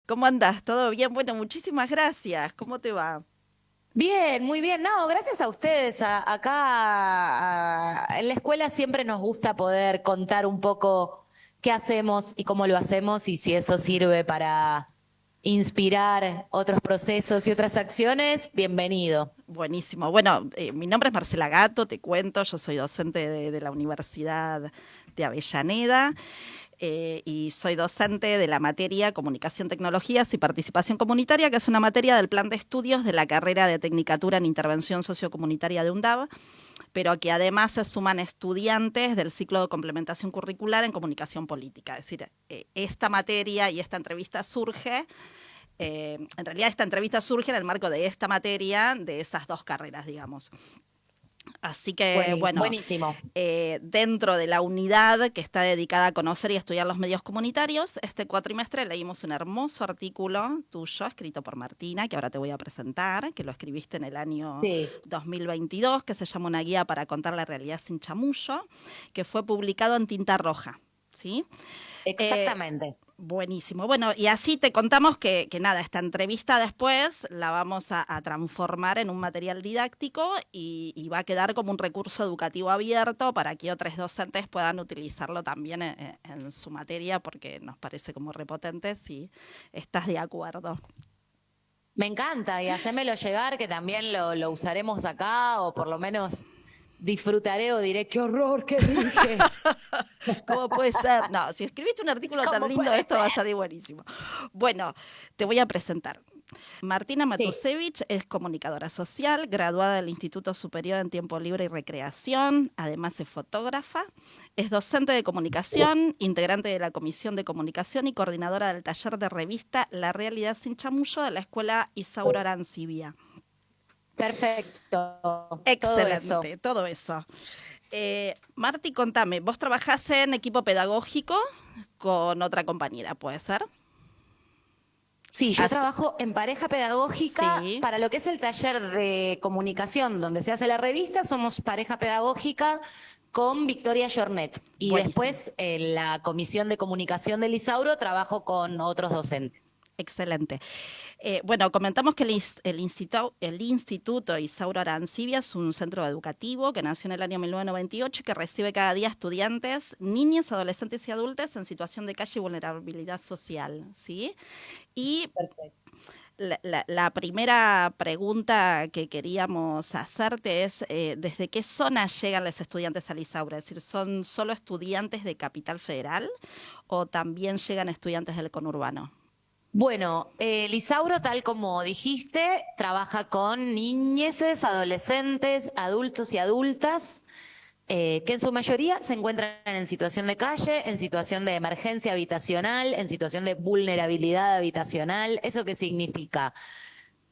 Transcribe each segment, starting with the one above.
¿Cómo andás? ¿Todo bien? Bueno, muchísimas gracias. ¿Cómo te va? Bien, muy bien. No, gracias a ustedes. En la escuela siempre nos gusta poder contar un poco qué hacemos y cómo lo hacemos y si eso sirve para inspirar otros procesos y otras acciones, bienvenido. Buenísimo. Bueno, mi nombre es Marcela Gato, te cuento, yo soy docente de la Universidad de Avellaneda y soy docente de la materia Comunicación, Tecnologías y Participación Comunitaria, que es una materia del plan de estudios de la carrera de Tecnicatura en Intervención Sociocomunitaria de UNDAV, pero que además se suman estudiantes del ciclo de complementación curricular en comunicación política. Es decir, esta materia y esta entrevista surge en realidad esta entrevista surge en el marco de esta materia, de esas dos carreras, digamos. Así que, bueno, Buenísimo. dentro de la unidad que está dedicada a conocer y estudiar los medios comunitarios, este cuatrimestre leímos un hermoso artículo tuyo, escrito por Martina, que ahora te voy a presentar, que lo escribiste en el año Sí, 2022, que se llama Una guía para contar la realidad sin chamullo, que fue publicado en tinta roja, ¿sí? Eh, exactamente. Buenísimo. Bueno, y así te contamos que nada, esta entrevista después la vamos a transformar en un material didáctico y va a quedar como un recurso educativo abierto para que otros docentes puedan utilizarlo también en su materia, porque nos parece como repotente si estás de acuerdo. Me encanta y hacémelo llegar que también lo usaremos acá o por lo menos disfrutaré o diré, qué horror que dije. ¿Cómo puede ser? No, si escribiste un artículo tan ¿Cómo lindo, puede esto ser? va a salir buenísimo. Bueno, te voy a presentar. Martina Sí. Matusevich es comunicadora social, graduada del Instituto Superior en Tiempo Libre y Recreación, además es fotógrafa, es docente de comunicación, integrante de la Comisión de Comunicación y coordinadora del taller de revista La Realidad sin Chamullo de la Escuela Isaura Arancibia. Perfecto, todo eso. Excelente, todo eso. Marti, contame, vos trabajás en equipo pedagógico con otra compañera, ¿puede ser? Sí, yo As- trabajo en pareja pedagógica sí, para lo que es el taller de comunicación donde se hace la revista, somos pareja pedagógica con Victoria Jornet. Y buenísimo. después en la comisión de comunicación del Isauro trabajo con otros docentes. Excelente. Bueno, comentamos que el Instituto Isauro Arancibia es un centro educativo que nació en el año 1998 y que recibe cada día estudiantes, niñas, adolescentes y adultos en situación de calle y vulnerabilidad social, ¿sí? Y Perfecto. la primera pregunta que queríamos hacerte es, ¿desde qué zona llegan los estudiantes al Isauro? Es decir, ¿son solo estudiantes de Capital Federal o también llegan estudiantes del conurbano? Bueno, Lisauro, tal como dijiste, trabaja con niñeces, adolescentes, adultos y adultas, que en su mayoría se encuentran en situación de calle, en situación de emergencia habitacional, en situación de vulnerabilidad habitacional. ¿Eso qué significa?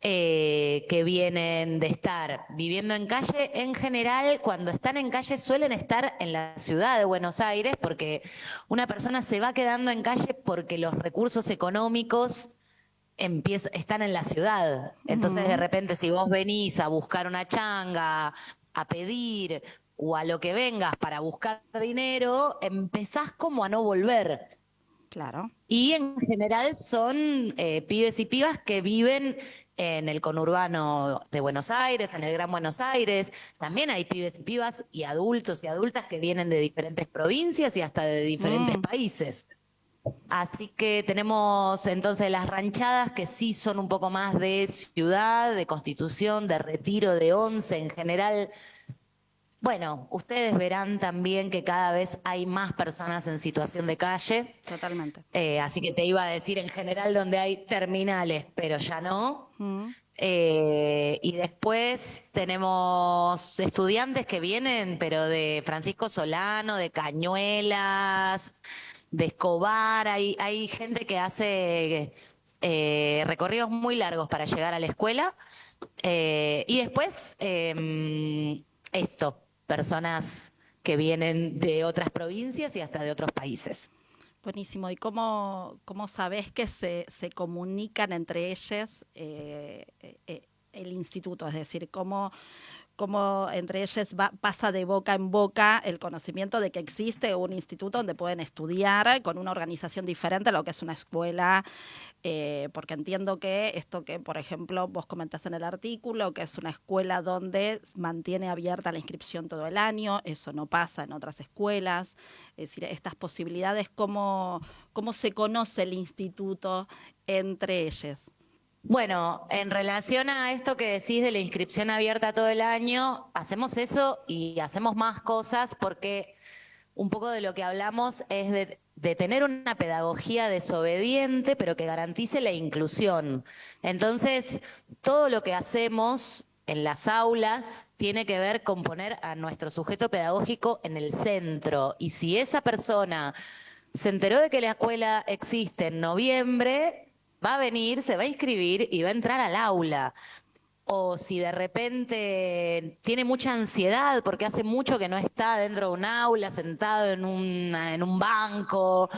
Que vienen de estar viviendo en calle, en general, cuando están en calle suelen estar en la ciudad de Buenos Aires, porque una persona se va quedando en calle porque los recursos económicos están en la ciudad. Entonces, de Ujú, repente, si vos venís a buscar una changa, a pedir o a lo que vengas para buscar dinero, empezás como a no volver. claro. Y en general son pibes y pibas que viven en el conurbano de Buenos Aires, en el Gran Buenos Aires. También hay pibes y pibas y adultos y adultas que vienen de diferentes provincias y hasta de diferentes Mm, países. Así que tenemos entonces las ranchadas que sí son un poco más de ciudad, de Constitución, de Retiro, de Once en general. Bueno, ustedes verán también que cada vez hay más personas en situación de calle, totalmente. así que te iba a decir en general donde hay terminales, pero ya no. Mm, Y después tenemos estudiantes que vienen, pero de Francisco Solano, de Cañuelas, de Escobar. Hay gente que hace recorridos muy largos para llegar a la escuela. Y después, personas que vienen de otras provincias y hasta de otros países. buenísimo. ¿Y cómo sabés que se comunican entre ellos el instituto? Es decir, cómo entre ellas pasa de boca en boca el conocimiento de que existe un instituto donde pueden estudiar con una organización diferente a lo que es una escuela, porque entiendo que esto que, por ejemplo, vos comentás en el artículo, que es una escuela donde mantiene abierta la inscripción todo el año, eso no pasa en otras escuelas, es decir, estas posibilidades, cómo se conoce el instituto entre ellas. Bueno, en relación a esto que decís de la inscripción abierta todo el año, hacemos eso y hacemos más cosas porque un poco de lo que hablamos es de tener una pedagogía desobediente, pero que garantice la inclusión. Entonces, todo lo que hacemos en las aulas tiene que ver con poner a nuestro sujeto pedagógico en el centro. Y si esa persona se enteró de que la escuela existe en noviembre, va a venir, se va a inscribir y va a entrar al aula. O si de repente tiene mucha ansiedad porque hace mucho que no está dentro de un aula, sentado en un banco,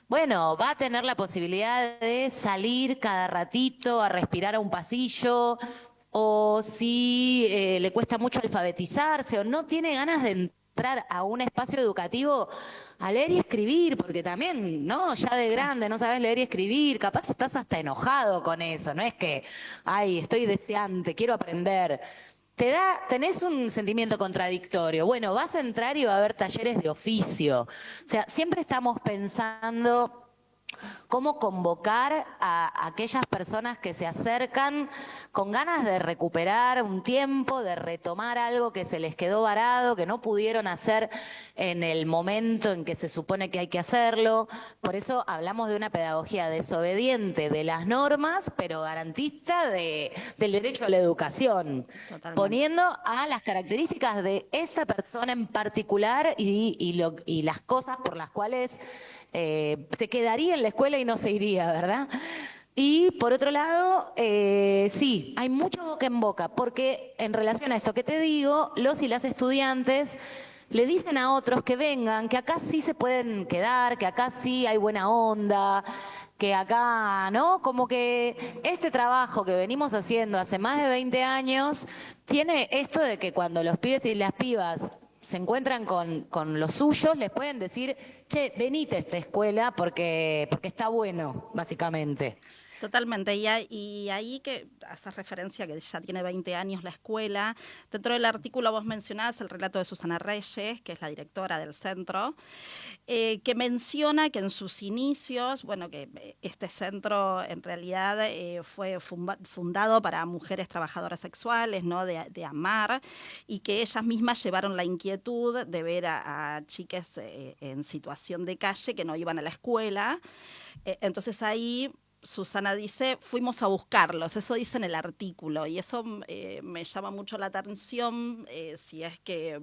bueno, va a tener la posibilidad de salir cada ratito a respirar a un pasillo, o si le cuesta mucho alfabetizarse o no tiene ganas de entrar a un espacio educativo a leer y escribir, porque también, ¿no? Ya de grande no sabes leer y escribir, capaz estás hasta enojado con eso, no es que, ay, estoy deseante, quiero aprender. Tenés un sentimiento contradictorio. Bueno, vas a entrar y va a haber talleres de oficio. O sea, siempre estamos pensando cómo convocar a aquellas personas que se acercan con ganas de recuperar un tiempo, de retomar algo que se les quedó varado, que no pudieron hacer en el momento en que se supone que hay que hacerlo. Por eso hablamos de una pedagogía desobediente de las normas, pero garantista del derecho a la educación. Totalmente. Poniendo a las características de esa persona en particular y las cosas por las cuales se quedaría en la escuela y no se iría, ¿verdad? Y por otro lado, sí, hay mucho boca en boca, porque en relación a esto que te digo, los y las estudiantes le dicen a otros que vengan, que acá sí se pueden quedar, que acá sí hay buena onda, que acá, ¿no? Como que este trabajo que venimos haciendo hace más de 20 años tiene esto de que cuando los pibes y las pibas se encuentran con los suyos, les pueden decir, che, venite a esta escuela porque está bueno, básicamente. Totalmente, y ahí que haces referencia que ya tiene 20 años la escuela, dentro del artículo vos mencionás el relato de Susana Reyes, que es la directora del centro, que menciona que en sus inicios, bueno, que este centro en realidad fue fundado para mujeres trabajadoras sexuales, ¿no? de amar, y que ellas mismas llevaron la inquietud de ver a chiques en situación de calle que no iban a la escuela. Entonces ahí Susana dice, fuimos a buscarlos, eso dice en el artículo, y eso me llama mucho la atención, si es que,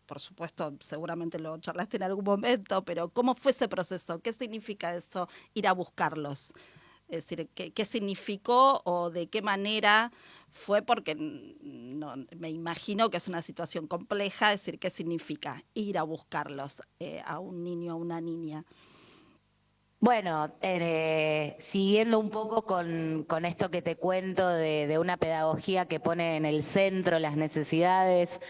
por supuesto, seguramente lo charlaste en algún momento, pero ¿cómo fue ese proceso? ¿Qué significa eso, ir a buscarlos? Es decir, ¿qué significó o de qué manera fue? Porque no, me imagino que es una situación compleja, es decir, ¿qué significa ir a buscarlos a un niño o una niña? Bueno, siguiendo un poco con esto que te cuento de una pedagogía que pone en el centro las necesidades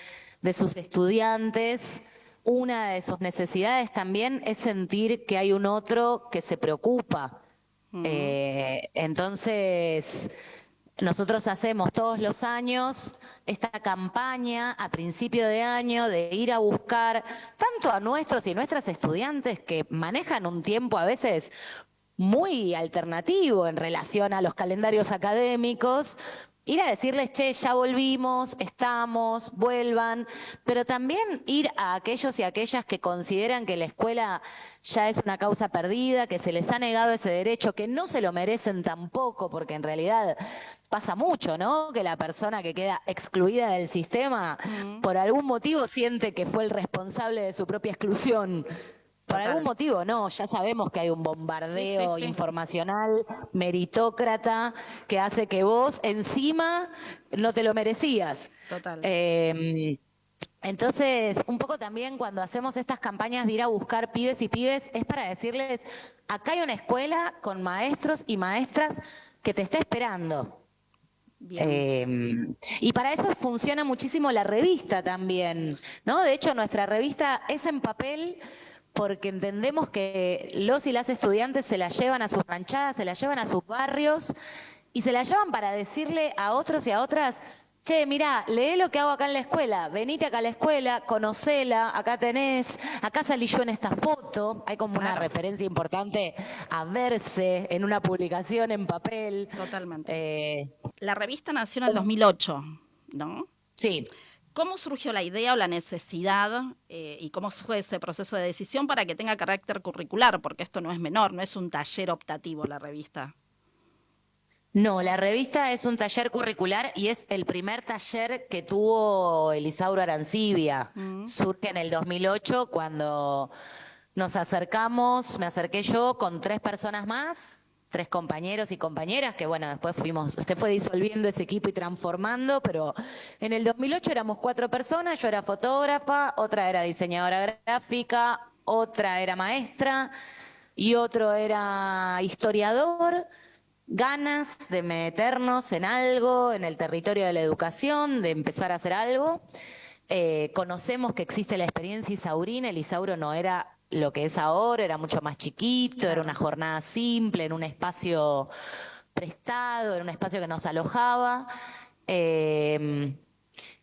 de sus estudiantes, una de sus necesidades también es sentir que hay un otro que se preocupa. Entonces, nosotros hacemos todos los años esta campaña a principio de año de ir a buscar tanto a nuestros y nuestras estudiantes que manejan un tiempo a veces muy alternativo en relación a los calendarios académicos, ir a decirles, che, ya volvimos, estamos, vuelvan, pero también ir a aquellos y aquellas que consideran que la escuela ya es una causa perdida, que se les ha negado ese derecho, que no se lo merecen tampoco, porque en realidad pasa mucho, ¿no? Que la persona que queda excluida del sistema, por algún motivo siente que fue el responsable de su propia exclusión. Por algún motivo, no, ya sabemos que hay un bombardeo informacional, meritócrata, que hace que vos encima no te lo merecías. Total. Entonces, un poco también cuando hacemos estas campañas de ir a buscar pibes y pibes, es para decirles, acá hay una escuela con maestros y maestras que te está esperando. Bien, Y para eso funciona muchísimo la revista también, ¿no? De hecho, nuestra revista es en papel porque entendemos que los y las estudiantes se la llevan a sus ranchadas, se la llevan a sus barrios y se la llevan para decirle a otros y a otras, che, mirá, lee lo que hago acá en la escuela, venite acá a la escuela, conocela, acá tenés, acá salí yo en esta foto, hay como una claro, referencia importante a verse en una publicación en papel. totalmente. Eh, La revista nació en el 2008, ¿no? sí. ¿Cómo surgió la idea o la necesidad y cómo fue ese proceso de decisión para que tenga carácter curricular? Porque esto no es menor, no es un taller optativo la revista. No, la revista es un taller curricular y es el primer taller que tuvo Elisauro Arancibia. Mm, Surge en el 2008 cuando nos acercamos, me acerqué yo con 3 personas más, 3 compañeros y compañeras, que bueno, después se fue disolviendo ese equipo y transformando, pero en el 2008 éramos 4 personas, yo era fotógrafa, otra era diseñadora gráfica, otra era maestra y otro era historiador. Ganas de meternos en algo, en el territorio de la educación, de empezar a hacer algo. Conocemos que existe la experiencia isaurina, el Isauro no era lo que es ahora, era mucho más chiquito, era una claro, jornada simple, en un espacio prestado, en un espacio que nos alojaba. Eh,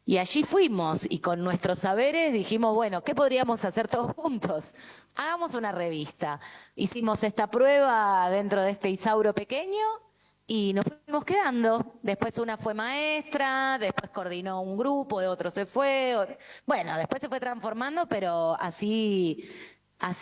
y allí fuimos y con nuestros saberes dijimos, bueno, ¿qué podríamos hacer todos juntos? Hagamos una revista. Hicimos esta prueba dentro de este Isauro pequeño y nos fuimos quedando. Después una fue maestra, después coordinó un grupo, de otro se fue. Bueno, después se fue transformando, pero así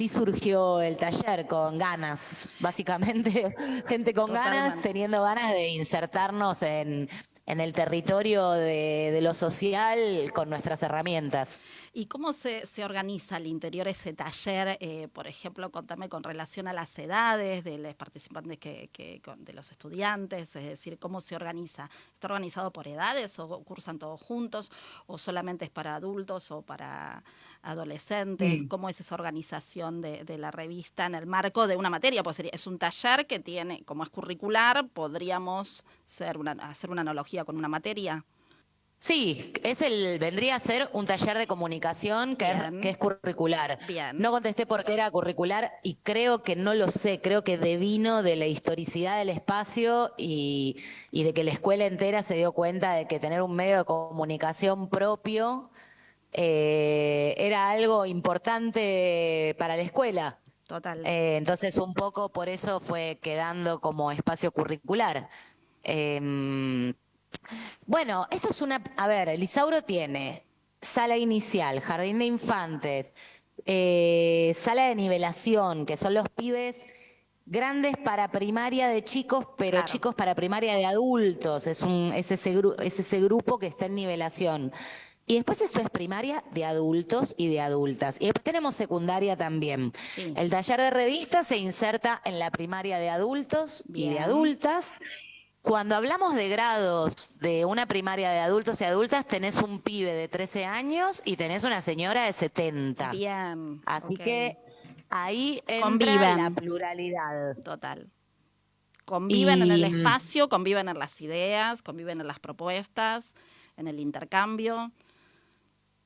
surgió el taller, con ganas, básicamente, gente con ganas, totalmente. teniendo ganas de insertarnos en el territorio de lo social con nuestras herramientas. ¿Y cómo se organiza al interior ese taller? Por ejemplo, contame con relación a las edades de los participantes de los estudiantes, es decir, ¿cómo se organiza? ¿Está organizado por edades o cursan todos juntos o solamente es para adultos o para adolescentes? Mm. ¿Cómo es esa organización de la revista en el marco de una materia? Pues es un taller que tiene, como es curricular, podríamos hacer una analogía con una materia. Sí, vendría a ser un taller de comunicación que Bien, es curricular. bien, No contesté por qué era curricular y creo que no lo sé, creo que devino de la historicidad del espacio y de que la escuela entera se dio cuenta de que tener un medio de comunicación propio era algo importante para la escuela. total. Entonces un poco por eso fue quedando como espacio curricular. Em, bueno, esto es a ver, el Isauro tiene sala inicial, jardín de infantes, sala de nivelación, que son los pibes grandes para primaria de chicos, pero Claro, chicos para primaria de adultos. Es ese grupo que está en nivelación. Y después esto es primaria de adultos y de adultas. Y después tenemos secundaria también. sí, El taller de revistas se inserta en la primaria de adultos y de bien, adultas. Cuando hablamos de grados de una primaria de adultos y adultas, tenés un pibe de 13 años y tenés una señora de 70. bien, Así ok. que ahí entra la Conviven, pluralidad. total. Conviven en el Y espacio, conviven en las ideas, conviven en las propuestas, en el intercambio.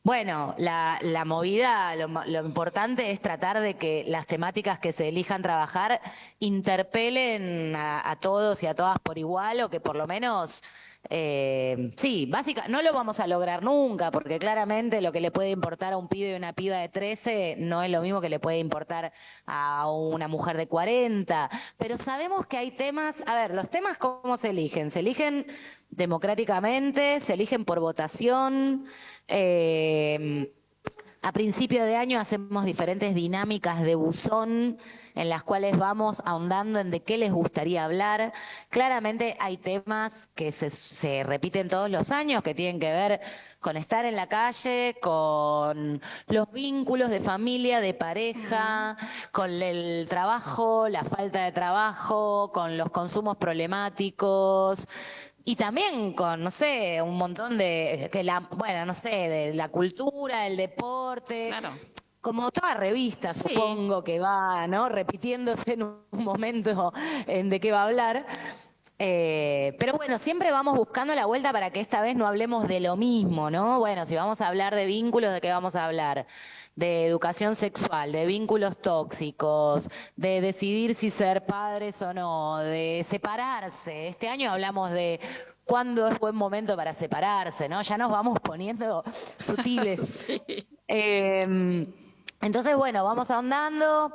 bueno, la movida, lo importante es tratar de que las temáticas que se elijan trabajar interpelen a todos y a todas por igual, o que por lo menos, sí, no lo vamos a lograr nunca, porque claramente lo que le puede importar a un pibe y una piba de 13 no es lo mismo que le puede importar a una mujer de 40, pero sabemos que hay temas, a ver, los temas ¿cómo se eligen? Se eligen democráticamente, se eligen por votación. Eh, a principio de año hacemos diferentes dinámicas de buzón en las cuales vamos ahondando en de qué les gustaría hablar. Claramente hay temas que se repiten todos los años, que tienen que ver con estar en la calle, con los vínculos de familia, de Mm, pareja, con el trabajo, la falta de trabajo, con los consumos problemáticos. Y también con, no sé, un montón bueno, no sé, de la cultura, el deporte, claro, como toda revista, sí, supongo que va, ¿no? Repitiéndose en un momento en de qué va a hablar. Pero bueno, siempre vamos buscando la vuelta para que esta vez no hablemos de lo mismo, ¿no? Bueno, si vamos a hablar de vínculos, ¿de qué vamos a hablar? De educación sexual, de vínculos tóxicos, de decidir si ser padres o no, de separarse. Este año hablamos de cuándo es buen momento para separarse, ¿no? Ya nos vamos poniendo sutiles. Sí. Entonces, bueno, vamos ahondando.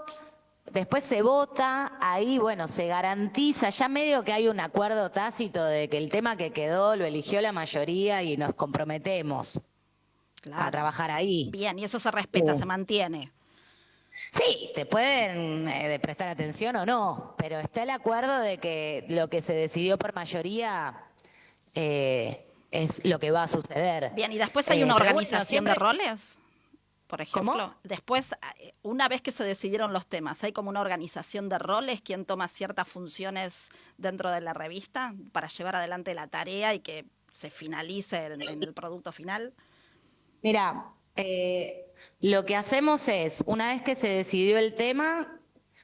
Después se vota, ahí, bueno, se garantiza, ya medio que hay un acuerdo tácito de que el tema que quedó lo eligió la mayoría y nos comprometemos a Claro. trabajar ahí. Bien, y eso se respeta, se mantiene. Sí, te pueden de prestar atención o no, pero está el acuerdo de que lo que se decidió por mayoría es lo que va a suceder. Bien, y después hay una Pero bueno, organización de siempre... roles, por ¿Cómo? ejemplo. Después, una vez que se decidieron los temas, hay como una organización de roles, quien toma ciertas funciones dentro de la revista para llevar adelante la tarea y que se finalice en el producto final. Mira, lo que hacemos es, una vez que se decidió el tema,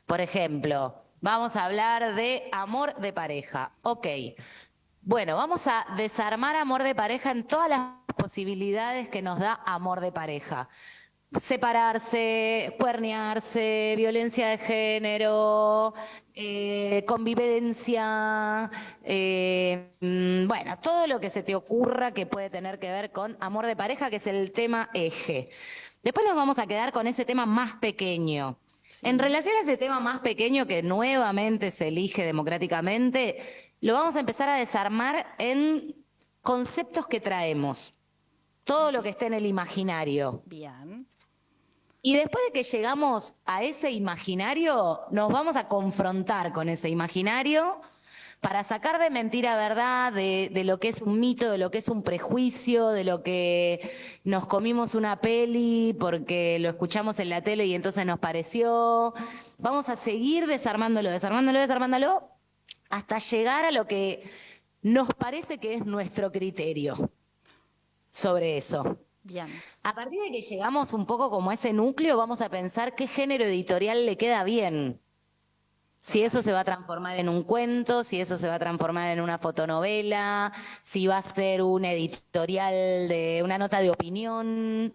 por ejemplo, vamos a hablar de amor de pareja. Ok. Bueno, vamos a desarmar amor de pareja en todas las posibilidades que nos da amor de pareja. Separarse, cuernearse, violencia de género, convivencia, bueno, todo lo que se te ocurra que puede tener que ver con amor de pareja, que es el tema eje. Después nos vamos a quedar con ese tema más pequeño. En Sí. relación a ese tema más pequeño que nuevamente se elige democráticamente, lo vamos a empezar a desarmar en conceptos que traemos, todo lo que esté en el imaginario. Bien. Y después de que llegamos a ese imaginario, nos vamos a confrontar con ese imaginario para sacar de mentira verdad, de lo que es un mito, de lo que es un prejuicio, de lo que nos comimos una peli porque lo escuchamos en la tele y entonces nos pareció. Vamos a seguir desarmándolo, desarmándolo, desarmándolo, hasta llegar a lo que nos parece que es nuestro criterio sobre eso. Bien. A partir de que llegamos un poco como a ese núcleo, vamos a pensar qué género editorial le queda bien. Si eso se va a transformar en un cuento, si eso se va a transformar en una fotonovela, si va a ser un editorial de una nota de opinión.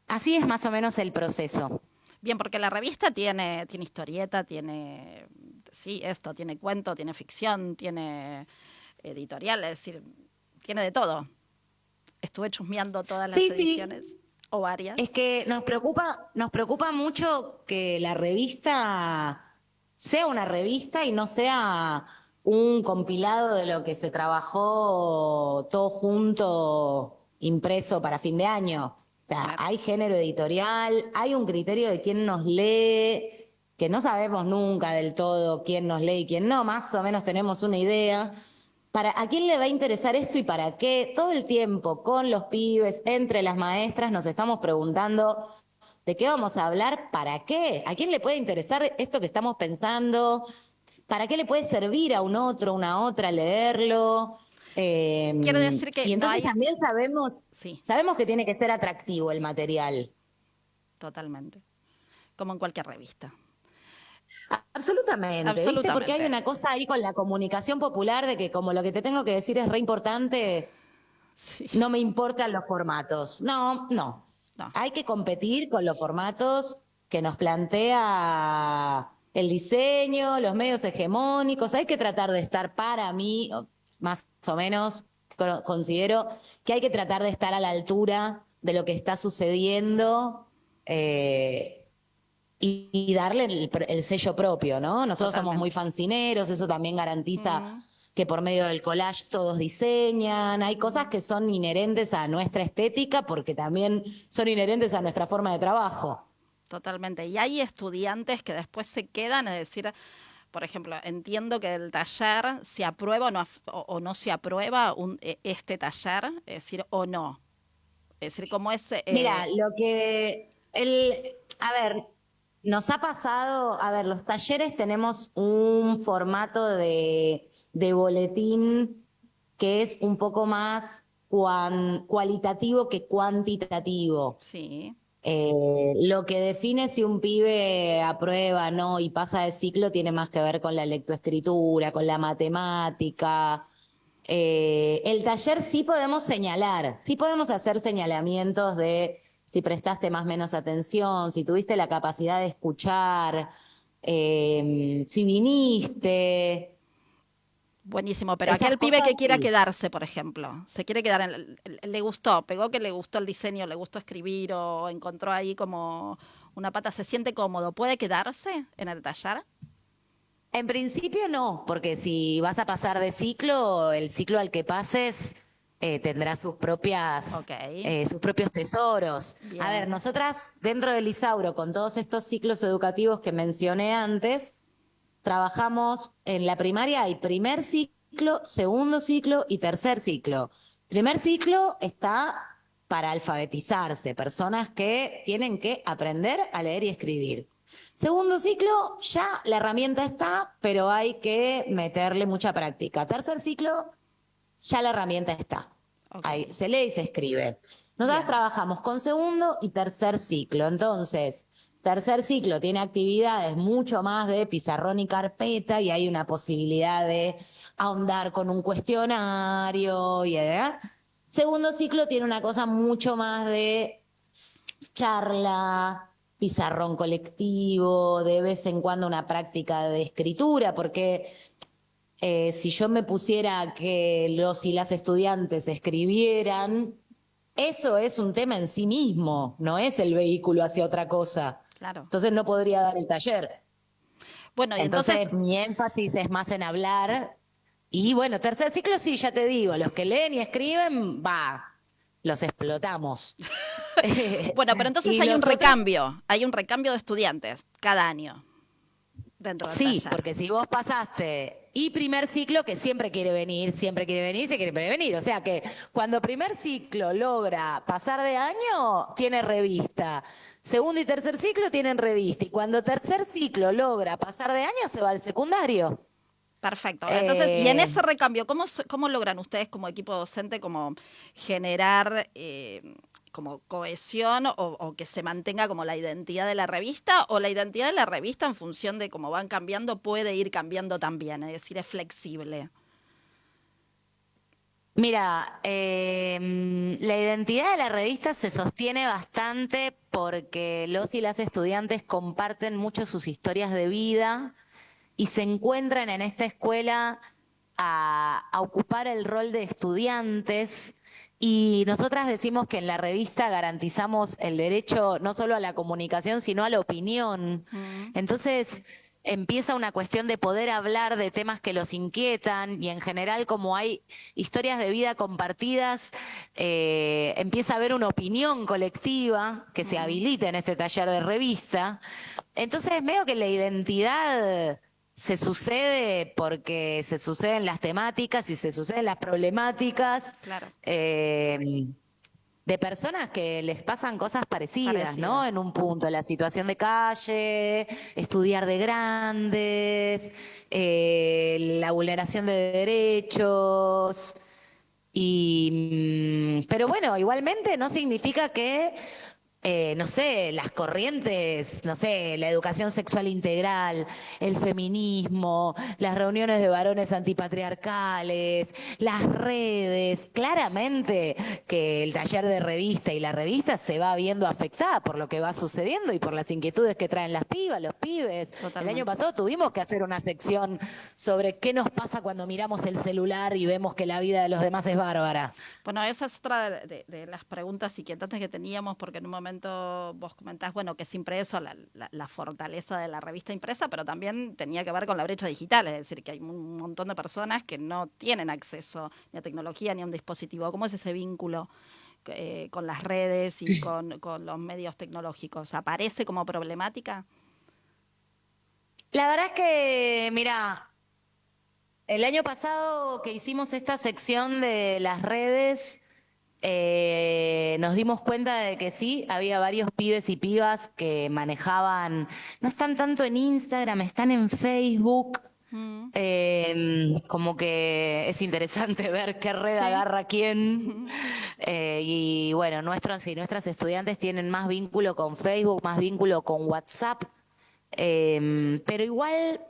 Así es más o menos el proceso. Bien, porque la revista tiene historieta, tiene, sí, esto, tiene cuento, tiene ficción, tiene editorial, es decir, tiene de todo. Estuve chusmeando todas las Sí, ediciones, sí. o varias. Es que nos preocupa mucho que la revista sea una revista y no sea un compilado de lo que se trabajó todo junto, impreso para fin de año. O sea, Claro. hay género editorial, hay un criterio de quién nos lee, que no sabemos nunca del todo quién nos lee y quién no, más o menos tenemos una idea. ¿Para a quién le va a interesar esto y para qué? Todo el tiempo con los pibes, entre las maestras, nos estamos preguntando de qué vamos a hablar, para qué, a quién le puede interesar esto que estamos pensando, para qué le puede servir a un otro, una otra leerlo. Quiere decir que Y no entonces hay... también Sí, sabemos que tiene que ser atractivo el material. totalmente. Como en cualquier revista. Absolutamente, ¿viste? Porque hay Absolutamente. una cosa ahí con la comunicación popular de que como lo que te tengo que decir es re importante, Sí. no me importan los formatos. No, no. No, Hay que competir con los formatos que nos plantea el diseño, los medios hegemónicos. Hay que tratar de estar para mí, más o menos, considero que hay que tratar de estar a la altura de lo que está sucediendo y darle el sello propio, ¿no? Nosotros somos muy totalmente. fancineros, eso también garantiza Mm, que por medio del collage todos diseñan, hay cosas que son inherentes a nuestra estética porque también son inherentes a nuestra forma de trabajo. totalmente. Y hay estudiantes que después se quedan, es decir, por ejemplo, entiendo que el taller se aprueba o no se aprueba este taller, es decir, o no. Es decir, como es... Mira, a ver, nos ha pasado, a ver, los talleres tenemos un formato de boletín que es un poco más cualitativo que cuantitativo. sí, Lo que define si un pibe aprueba, no, y pasa de ciclo tiene más que ver con la lectoescritura, con la matemática. El taller sí podemos señalar, sí podemos hacer señalamientos de si prestaste más o menos atención, si tuviste la capacidad de escuchar, si viniste. Buenísimo, pero Esas aquel pibe cosas que quiera sí. quedarse, por ejemplo, se quiere quedar, le gustó, pegó que le gustó el diseño, le gustó escribir o encontró ahí como una pata, se siente cómodo, ¿puede quedarse en el taller? En principio no, porque si vas a pasar de ciclo, el ciclo al que pases tendrá Ok, sus propios tesoros. A ver, bien, nosotras dentro del Isauro, con todos estos ciclos educativos que mencioné antes, trabajamos en la primaria, hay primer ciclo, segundo ciclo y tercer ciclo. Primer ciclo está para alfabetizarse, personas que tienen que aprender a leer y escribir. Segundo ciclo, ya la herramienta está, pero hay que meterle mucha práctica. Tercer ciclo, ya la herramienta está. ok, Ahí se lee y se escribe. Nosotros bien. trabajamos con segundo y tercer ciclo. Entonces, tercer ciclo tiene actividades mucho más de pizarrón y carpeta y hay una posibilidad de ahondar con un cuestionario. Segundo ciclo tiene una cosa mucho más de charla, pizarrón colectivo, de vez en cuando una práctica de escritura, porque si yo me pusiera a que los y las estudiantes escribieran, eso es un tema en sí mismo, no es el vehículo hacia otra cosa. Claro. Entonces no podría dar el taller. Bueno, y entonces, Entonces mi énfasis es más en hablar. Y bueno, tercer ciclo sí, ya te digo, los que leen y escriben, los explotamos. bueno, pero entonces Y los otros hay un recambio de estudiantes cada año dentro del sí, taller. porque si vos pasaste y primer ciclo, que siempre quiere venir, siempre quiere venir, se quiere prevenir. O sea que cuando primer ciclo logra pasar de año, tiene revista. Segundo y tercer ciclo tienen revista. Y cuando tercer ciclo logra pasar de año, se va al secundario. Perfecto. Entonces, y en Eh, ese recambio, cómo logran ustedes como equipo docente como generar como cohesión o que se mantenga como la identidad de la revista o la identidad de la revista en función de cómo van cambiando puede ir cambiando también, es decir, es flexible? Mira, la identidad de la revista se sostiene bastante porque los y las estudiantes comparten mucho sus historias de vida y se encuentran en esta escuela a ocupar el rol de estudiantes. Y nosotras decimos que en la revista garantizamos el derecho no solo a la comunicación, sino a la opinión. Mm, Entonces empieza una cuestión de poder hablar de temas que los inquietan y en general como hay historias de vida compartidas, empieza a haber una opinión colectiva que se mm, habilita en este taller de revista. Entonces veo que la identidad se sucede porque se suceden las temáticas y se suceden las problemáticas claro, eh, de personas que les pasan cosas parecidas, ¿no? parecidas. En un punto, la situación de calle, estudiar de grandes, la vulneración de derechos. Pero bueno, igualmente no significa que no sé, las corrientes, no sé, la educación sexual integral, el feminismo, las reuniones de varones antipatriarcales, las redes, claramente que el taller de revista y la revista se va viendo afectada por lo que va sucediendo y por las inquietudes que traen las pibas, los pibes. El año Totalmente. pasado tuvimos que hacer una sección sobre qué nos pasa cuando miramos el celular y vemos que la vida de los demás es bárbara. Bueno, esa es otra de las preguntas inquietantes que teníamos, porque en un momento vos comentás, bueno, que es impreso, la fortaleza de la revista impresa, pero también tenía que ver con la brecha digital, es decir, que hay un montón de personas que no tienen acceso ni a tecnología ni a un dispositivo. ¿Cómo es ese vínculo con las redes y con los medios tecnológicos? ¿Aparece como problemática? La verdad es que, mira, el año pasado que hicimos esta sección de las redes, nos dimos cuenta de que sí, había varios pibes y pibas que manejaban, no están tanto en Instagram, están en Facebook, Mm. Como que es interesante ver qué red Sí. agarra quién. Ujú. Y bueno, nuestros y nuestras estudiantes tienen más vínculo con Facebook, más vínculo con WhatsApp. Pero igual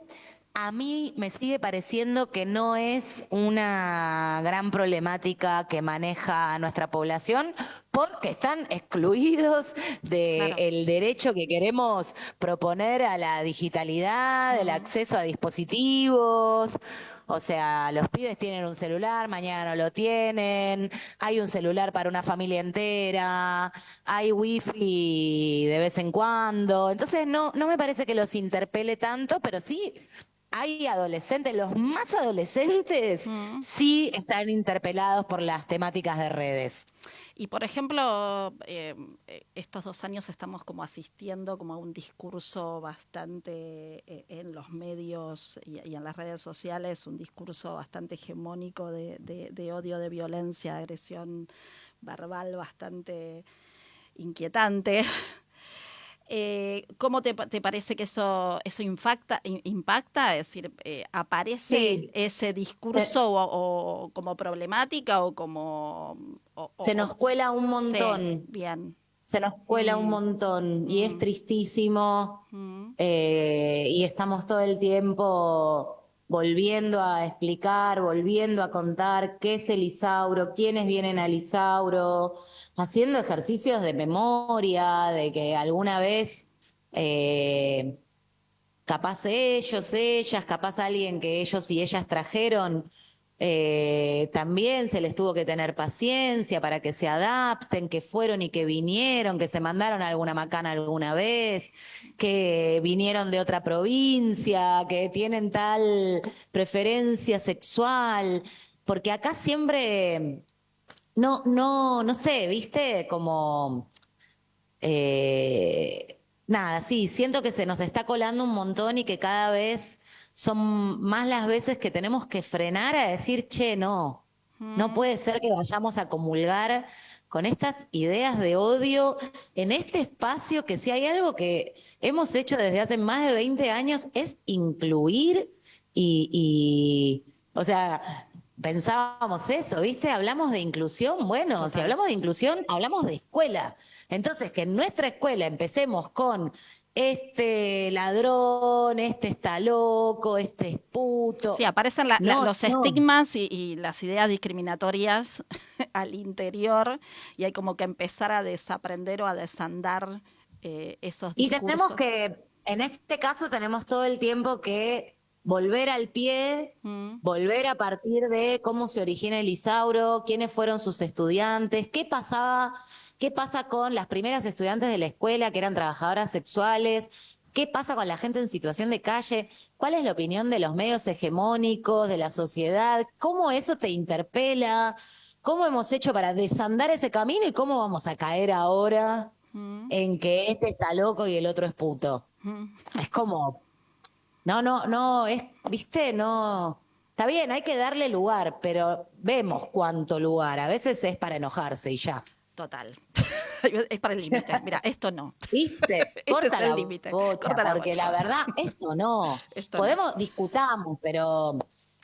a mí me sigue pareciendo que no es una gran problemática que maneja nuestra población porque están excluidos Claro. del derecho que queremos proponer a la digitalidad, el Mm. acceso a dispositivos. O sea, los pibes tienen un celular, mañana no lo tienen, hay un celular para una familia entera, hay wifi de vez en cuando. Entonces no me parece que los interpele tanto, pero sí hay adolescentes, los más adolescentes Mm. sí están interpelados por las temáticas de redes. Y por ejemplo, estos 2 años estamos como asistiendo como a un discurso bastante en los medios y en las redes sociales, un discurso bastante hegemónico de odio, de violencia, de agresión verbal bastante inquietante. ¿Cómo te parece que eso impacta? Es decir, ¿aparece Sí, ese se, discurso o como problemática o como... se nos cuela un sí, montón. bien. Se nos cuela un Mm, montón y es mm, tristísimo, mm, y estamos todo el tiempo volviendo a explicar, volviendo a contar qué es el Isauro, quiénes vienen al Isauro, haciendo ejercicios de memoria, de que alguna vez eh, capaz ellos, ellas, capaz alguien que ellos y ellas trajeron, también se les tuvo que tener paciencia para que se adapten, que fueron y que vinieron, que se mandaron a alguna macana alguna vez, que vinieron de otra provincia, que tienen tal preferencia sexual, porque acá siempre, no sé, viste, como nada, sí, siento que se nos está colando un montón y que cada vez son más las veces que tenemos que frenar a decir, che, no mm. puede ser que vayamos a comulgar con estas ideas de odio en este espacio que si hay algo que hemos hecho desde hace más de 20 años es incluir o sea, pensábamos eso, ¿viste? Hablamos de inclusión, bueno, si Total. hablamos de inclusión, hablamos de escuela. Entonces, que en nuestra escuela empecemos con este ladrón, este está loco, este es Sí, puto. aparecen No, los no. estigmas y las ideas discriminatorias al interior y hay como que empezar a desaprender o a desandar esos Y tenemos discursos. que, en este caso, tenemos todo el tiempo que volver al pie, Mm, volver a partir de cómo se origina el Isauro, quiénes fueron sus estudiantes, qué pasaba, qué pasa con las primeras estudiantes de la escuela que eran trabajadoras sexuales, qué pasa con la gente en situación de calle, cuál es la opinión de los medios hegemónicos, de la sociedad, cómo eso te interpela, cómo hemos hecho para desandar ese camino y cómo vamos a caer ahora mm, en que este está loco y el otro es puto. mm. Es como, no, viste, no. Está bien, hay que darle lugar, pero vemos cuánto lugar. A veces es para enojarse y ya. Total. Es para el límite. Mira, esto no. ¿Viste? Este es Corta el la límite. bocha, Corta la porque la bocha. verdad, esto no. Esto no. Podemos, discutamos,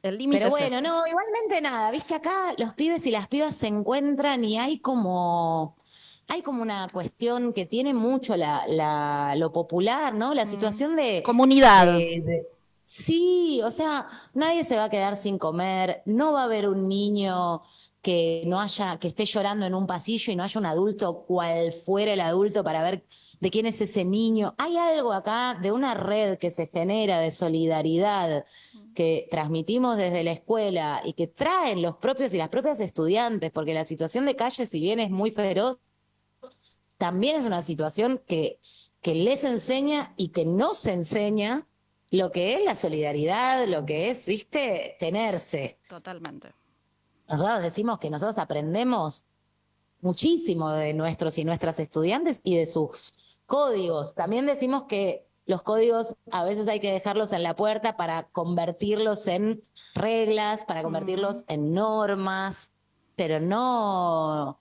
El límite pero es bueno, este. no, igualmente nada, viste, acá los pibes y las pibas se encuentran y hay como una cuestión que tiene mucho lo popular, ¿no? La Mm. situación Comunidad. sí, o sea, nadie se va a quedar sin comer, no va a haber un niño que no haya, que esté llorando en un pasillo y no haya un adulto cual fuera el adulto para ver de quién es ese niño. Hay algo acá de una red que se genera de solidaridad que transmitimos desde la escuela y que traen los propios y las propias estudiantes, porque la situación de calle, si bien es muy feroz, también es una situación que les enseña y que nos enseña lo que es la solidaridad, lo que es, viste, tenerse. Totalmente. Nosotros decimos que nosotros aprendemos muchísimo de nuestros y nuestras estudiantes y de sus códigos. También decimos que los códigos a veces hay que dejarlos en la puerta para convertirlos en reglas, para Mm. convertirlos en normas, pero no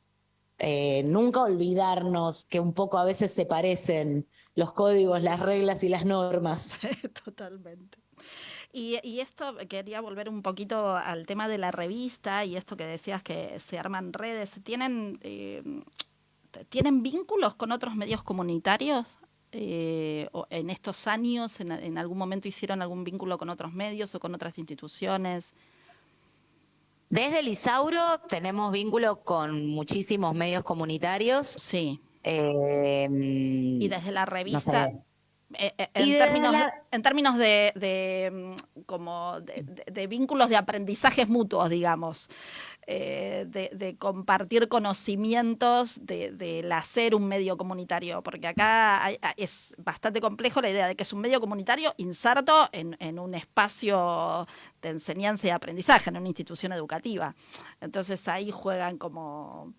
nunca olvidarnos que un poco a veces se parecen los códigos, las reglas y las normas. Totalmente. Y esto, quería volver un poquito al tema de la revista y esto que decías que se arman redes. ¿Tienen vínculos con otros medios comunitarios? O en estos años, en algún momento hicieron algún vínculo con otros medios o con otras instituciones. Desde el Isauro tenemos vínculo con muchísimos medios comunitarios. Sí. Eh, Y desde la no revista, sé. Y en desde términos, la, en términos de vínculos de aprendizajes mutuos, digamos, de compartir conocimientos del hacer un medio comunitario, porque acá es bastante complejo la idea de que es un medio comunitario inserto en un espacio de enseñanza y aprendizaje, en una institución educativa. Entonces ahí juegan como...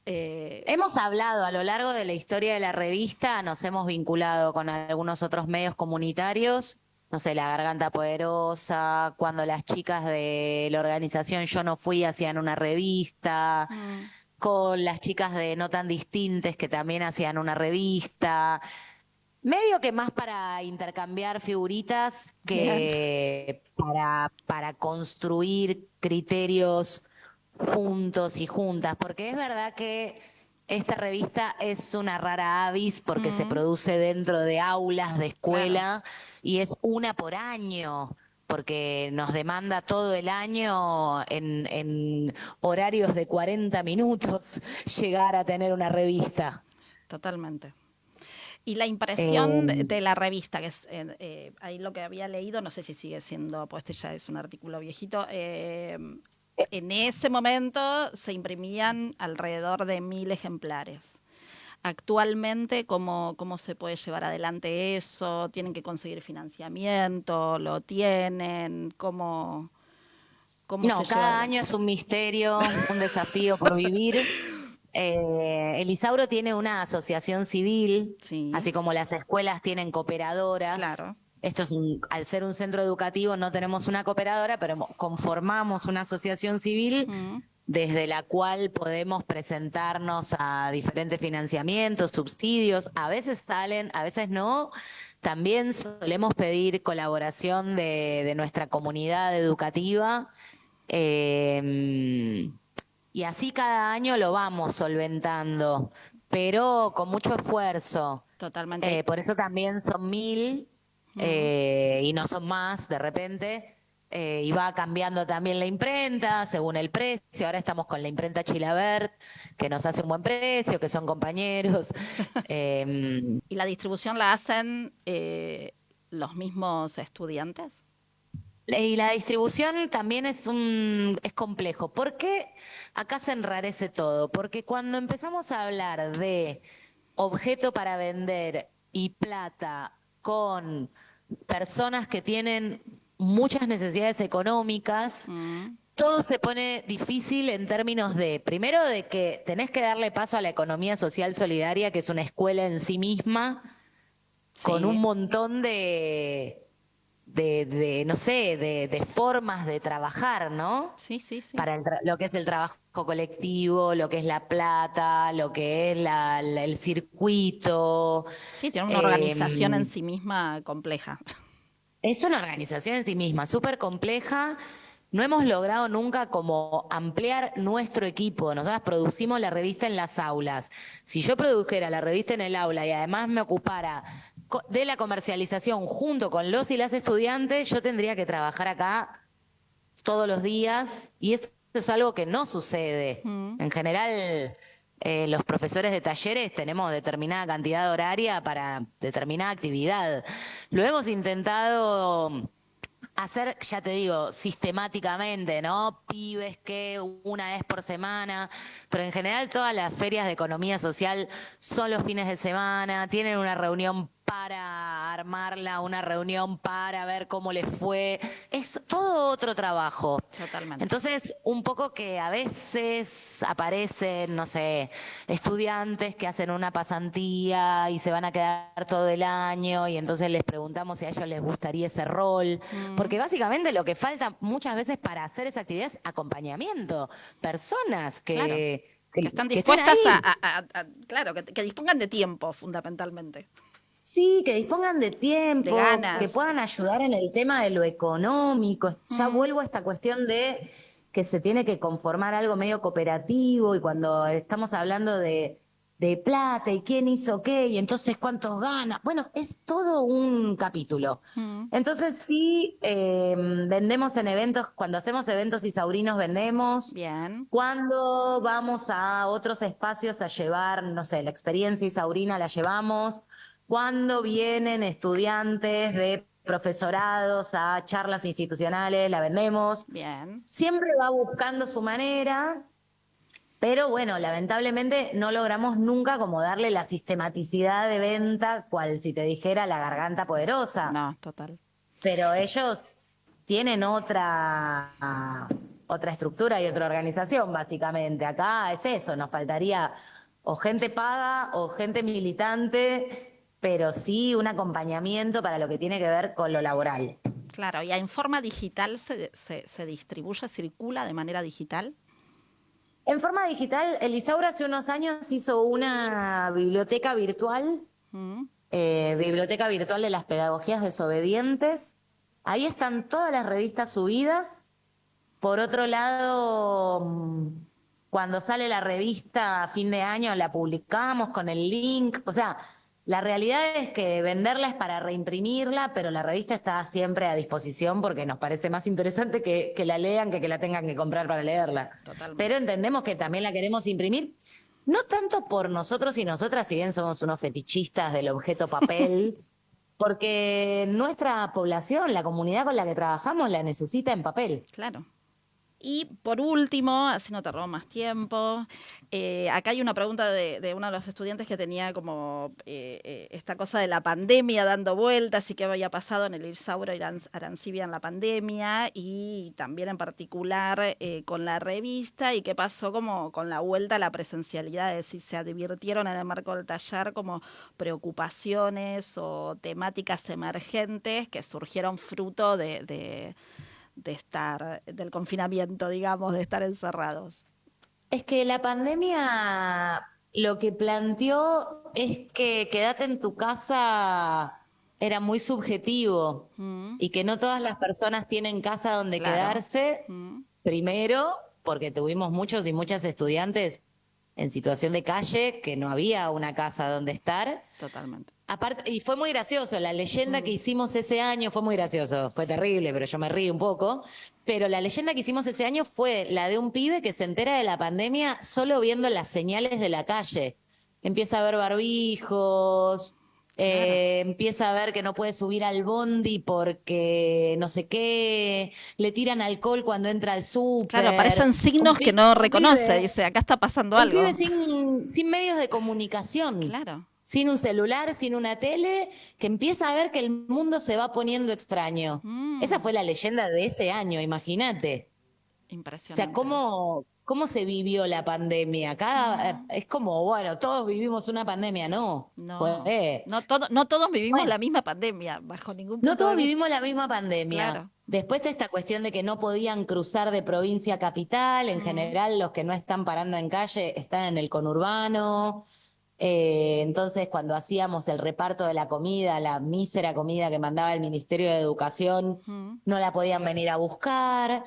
hemos hablado a lo largo de la historia de la revista, nos hemos vinculado con algunos otros medios comunitarios, no sé, La Garganta Poderosa, cuando las chicas de la organización Yo No Fui hacían una revista, con las chicas de No Tan Distintes que también hacían una revista, medio que más para intercambiar figuritas Bien. que para construir criterios juntos y juntas, porque es verdad que esta revista es una rara avis porque se produce dentro de aulas de Claro. escuela y es una por año, porque nos demanda todo el año en horarios de 40 minutos llegar a tener una revista. Totalmente. Y la impresión Eh, de la revista, que es ahí lo que había leído, no sé si sigue siendo, pues este ya es un artículo viejito, en ese momento se imprimían alrededor de 1000 ejemplares. Actualmente, ¿cómo se puede llevar adelante eso? ¿Tienen que conseguir financiamiento? ¿Lo tienen? ¿Cómo se no, lleva cada adelante? año es un misterio, un desafío por vivir. El Isauro tiene una asociación civil, Sí, así como las escuelas tienen cooperadoras. claro. Esto es al ser un centro educativo no tenemos una cooperadora, pero conformamos una asociación civil Mm, desde la cual podemos presentarnos a diferentes financiamientos, subsidios. A veces salen, a veces no. También solemos pedir colaboración de nuestra comunidad educativa. Eh, y así cada año lo vamos solventando, pero con mucho esfuerzo. totalmente. Por eso también son 1000 Mm. y no son más de repente. Y va cambiando también la imprenta según el precio. Ahora estamos con la imprenta Chilabert, que nos hace un buen precio, que son compañeros. Eh, ¿Y la distribución la hacen los mismos estudiantes? y la distribución también es complejo. ¿Por qué acá se enrarece todo? Porque cuando empezamos a hablar de objeto para vender y plata con personas que tienen muchas necesidades económicas, Mm, todo se pone difícil en términos de, primero, de que tenés que darle paso a la economía social solidaria, que es una escuela en sí misma, con un sí, montón no sé, de formas de trabajar, ¿no? sí, sí, sí. Para lo que es el trabajo colectivo, lo que es la plata, lo que es el circuito. Sí, tiene una organización en Eh, sí misma compleja. es una organización en sí misma, súper compleja. No hemos logrado nunca como ampliar nuestro equipo. Nosotras producimos la revista en las aulas. Si yo produjera la revista en el aula y además me ocupara de la comercialización junto con los y las estudiantes, yo tendría que trabajar acá todos los días y eso es algo que no sucede. Mm. En general, los profesores de talleres tenemos determinada cantidad horaria para determinada actividad. Lo hemos intentado hacer, ya te digo, sistemáticamente, ¿no? Pibes que una vez por semana, pero en general todas las ferias de economía social son los fines de semana, tienen una reunión para armarla, una reunión para ver cómo les fue, es todo otro trabajo. Totalmente. Entonces, un poco que a veces aparecen, no sé, estudiantes que hacen una pasantía y se van a quedar todo el año y entonces les preguntamos si a ellos les gustaría ese rol, Mm. porque básicamente lo que falta muchas veces para hacer esa actividad es acompañamiento, personas Claro. Que están que estén dispuestas ahí. claro, que dispongan de tiempo, fundamentalmente. Sí, que dispongan de de tiempo, que ganas. puedan ayudar en el tema de lo económico. Ya Mm, vuelvo a esta cuestión de que se tiene que conformar algo medio cooperativo y cuando estamos hablando de plata y quién hizo qué y entonces cuántos gana. Bueno, es todo un capítulo. mm, Entonces sí, vendemos en eventos, cuando hacemos eventos isaurinos vendemos. bien, Cuando vamos a otros espacios a llevar, no sé, la experiencia isaurina la llevamos. Cuando vienen estudiantes de profesorados a charlas institucionales, la vendemos. bien. Siempre va buscando su manera, pero bueno, lamentablemente no logramos nunca como darle la sistematicidad de venta, cual si te dijera la garganta poderosa. No, total. Pero ellos tienen otra estructura y otra organización, básicamente. Acá es eso, nos faltaría o gente paga o gente militante, pero sí un acompañamiento para lo que tiene que ver con lo laboral. Claro, y en forma digital se distribuye, circula de manera digital. En forma digital, Elisaura hace unos años hizo una Mm, biblioteca virtual de las pedagogías desobedientes. Ahí están todas las revistas subidas. Por otro lado, cuando sale la revista a fin de año, la publicamos con el link. O sea, la realidad es que venderla es para reimprimirla, pero la revista está siempre a disposición porque nos parece más interesante que la lean que la tengan que comprar para leerla. Pero totalmente. entendemos que también la queremos imprimir, no tanto por nosotros y nosotras, si bien somos unos fetichistas del objeto papel, porque nuestra población, la comunidad con la que trabajamos, la necesita en papel. Claro. Y por último, así no te robo más tiempo, acá hay una pregunta de uno de los estudiantes que tenía como esta cosa de la pandemia dando vueltas y qué había pasado en el Irsauro Arancibia en la pandemia y también en particular con la revista y qué pasó como con la vuelta a la presencialidad, es decir, se advirtieron en el marco del taller como preocupaciones o temáticas emergentes que surgieron fruto de estar, del confinamiento, digamos, de estar encerrados. Es que la pandemia lo que planteó es que quédate en tu casa era muy subjetivo Mm, y que no todas las personas tienen casa donde claro. quedarse, Mm, primero, porque tuvimos muchos y muchas estudiantes en situación de calle, que no había una casa donde estar. totalmente. Aparte, y fue muy gracioso, la leyenda que Mm, hicimos ese año fue muy gracioso, fue terrible, pero yo me río un poco. Pero la leyenda que hicimos ese año fue la de un pibe que se entera de la pandemia solo viendo las señales de la calle. Empieza a ver barbijos, claro. empieza a ver que no puede subir al bondi porque no sé qué, le tiran alcohol cuando entra al Claro, súper. aparecen Un, signos que pi- no un reconoce, pibe dice, acá está pasando un pibe algo. sin medios de comunicación, Claro. sin un celular, sin una tele, que empieza a ver que el mundo se va poniendo extraño. Esa Mm, fue la leyenda de ese año, imagínate. O sea, impresionante. ¿cómo se vivió la pandemia? Mm, Es como, bueno, todos vivimos una pandemia, no. no, Fue, no todos vivimos bueno, la misma pandemia, bajo ningún no punto de todos vista. vivimos la misma pandemia. Claro. Después esta cuestión de que no podían cruzar de provincia a capital, en Mm, general los que no están parando en calle están en el conurbano. Entonces, cuando hacíamos el reparto de la comida, la mísera comida que mandaba el Ministerio de Educación, mm, no la podían venir a buscar.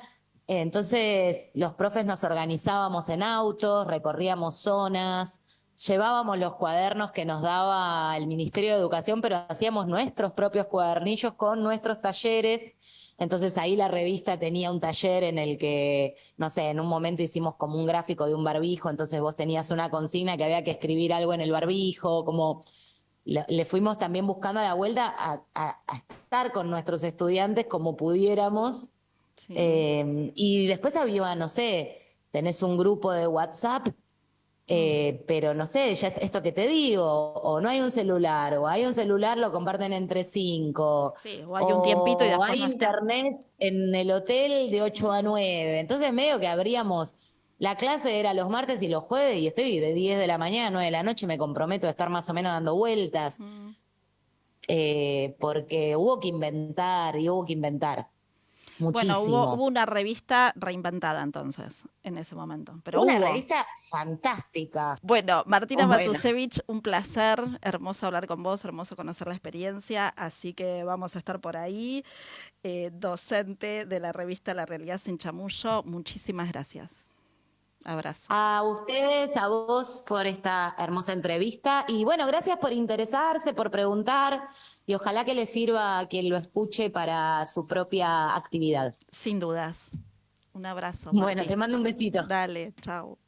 Entonces, los profes nos organizábamos en autos, recorríamos zonas, llevábamos los cuadernos que nos daba el Ministerio de Educación, pero hacíamos nuestros propios cuadernillos con nuestros talleres. Entonces ahí la revista tenía un taller en el que, no sé, en un momento hicimos como un gráfico de un barbijo, entonces vos tenías una consigna que había que escribir algo en el barbijo, como le fuimos también buscando a la vuelta a estar con nuestros estudiantes como pudiéramos. sí. Y después había, no sé, tenés un grupo de WhatsApp, Mm, pero no sé, ya esto que te digo, o no hay un celular, o hay un celular, lo comparten entre cinco, sí, o hay un tiempito y o después hay no está. internet en el hotel de 8 a Mm, 9. Entonces medio que abríamos, la clase era los martes y los jueves y estoy de 10 de la mañana a 9 de la noche, me comprometo a estar más o menos dando vueltas, mm. porque hubo que inventar y hubo que inventar. Bueno, hubo muchísimo. una revista reinventada entonces, en ese momento, pero Una hubo. revista fantástica. Bueno, Martina Bueno, Matusevich, un placer, hermoso hablar con vos, hermoso conocer la experiencia, así que vamos a estar por ahí. Docente de la revista La Realidad Sin Chamullo, muchísimas gracias. Abrazo. a ustedes, a vos por esta hermosa entrevista y bueno, gracias por interesarse, por preguntar y ojalá que les sirva a quien lo escuche para su propia actividad. Sin dudas. Un abrazo, Bueno, Martí. te mando un besito. Dale, chao.